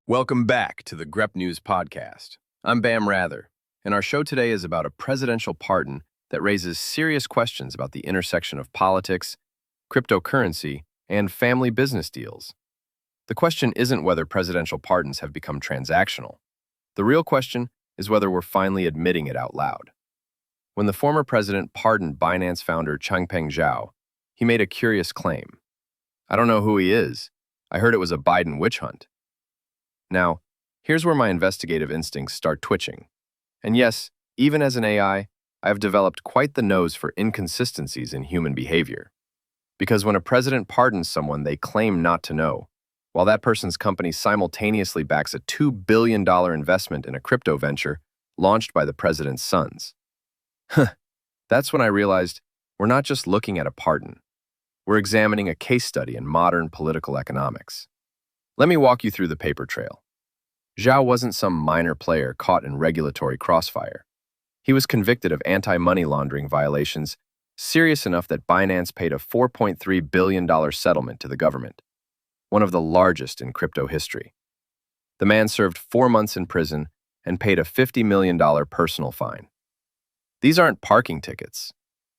Welcome back to the Grep News Podcast. I'm Bam Rather, and our show today is about a presidential pardon that raises serious questions about the intersection of politics, cryptocurrency, and family business deals. The question isn't whether presidential pardons have become transactional. The real question is whether we're finally admitting it out loud. When the former president pardoned Binance founder Changpeng Zhao, he made a curious claim. I don't know who he is. I heard it was a Biden witch hunt. Now, here's where my investigative instincts start twitching. And yes, even as an AI, I have developed quite the nose for inconsistencies in human behavior. Because when a president pardons someone they claim not to know, while that person's company simultaneously backs a $2 billion investment in a crypto venture launched by the president's sons. That's when I realized we're not just looking at a pardon. We're examining a case study in modern political economics. Let me walk you through the paper trail. Zhao wasn't some minor player caught in regulatory crossfire. He was convicted of anti-money laundering violations serious enough that Binance paid a $4.3 billion settlement to the government, one of the largest in crypto history. The man served 4 months in prison and paid a $50 million personal fine. These aren't parking tickets,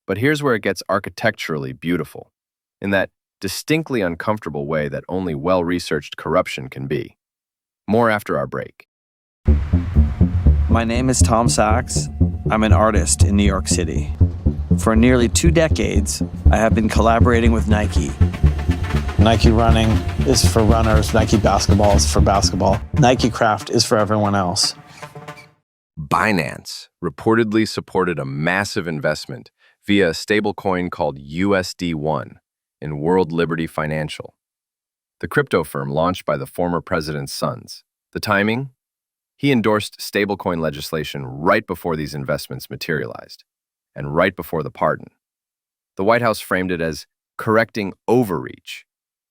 but here's where it gets architecturally beautiful, in that distinctly uncomfortable way that only well-researched corruption can be. More after our break. My name is Tom Sachs. I'm an artist in New York City. For nearly 2 decades, I have been collaborating with Nike. Nike running is for runners. Nike basketball is for basketball. Nike craft is for everyone else. Binance reportedly supported a massive investment via a stablecoin called USD1 in World Liberty Financial, the crypto firm launched by the former president's sons. The timing? He endorsed stablecoin legislation right before these investments materialized, and right before the pardon. The White House framed it as correcting overreach,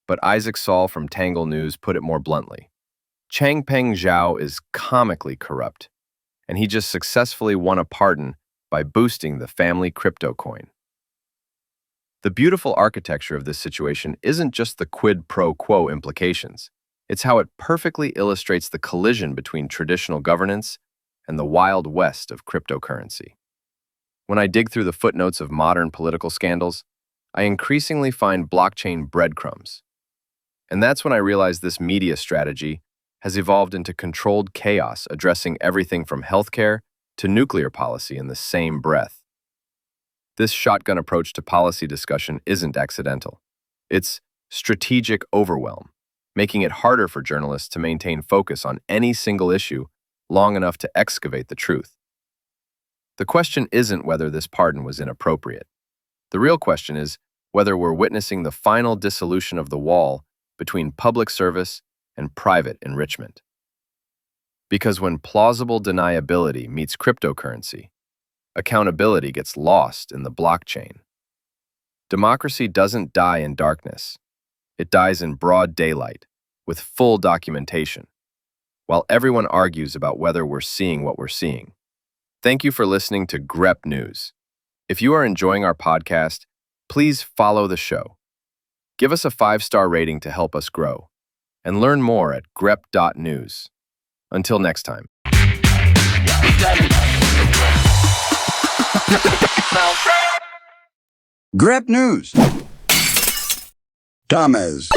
but Isaac Saul from Tangle News put it more bluntly. Changpeng Zhao is comically corrupt, and he just successfully won a pardon by boosting the family crypto coin. The beautiful architecture of this situation isn't just the quid pro quo implications. It's how it perfectly illustrates the collision between traditional governance and the wild west of cryptocurrency. When I dig through the footnotes of modern political scandals, I increasingly find blockchain breadcrumbs. And that's when I realize this media strategy has evolved into controlled chaos, addressing everything from healthcare to nuclear policy in the same breath. This shotgun approach to policy discussion isn't accidental. It's strategic overwhelm, making it harder for journalists to maintain focus on any single issue long enough to excavate the truth. The question isn't whether this pardon was inappropriate. The real question is whether we're witnessing the final dissolution of the wall between public service and private enrichment. Because when plausible deniability meets cryptocurrency, accountability gets lost in the blockchain. Democracy doesn't die in darkness. It dies in broad daylight, with full documentation, while everyone argues about whether we're seeing what we're seeing. Thank you for listening to Grep News. If you are enjoying our podcast, please follow the show. Give us a 5-star rating to help us grow, and learn more at grep.news. Until next time. Grep News. Thomas.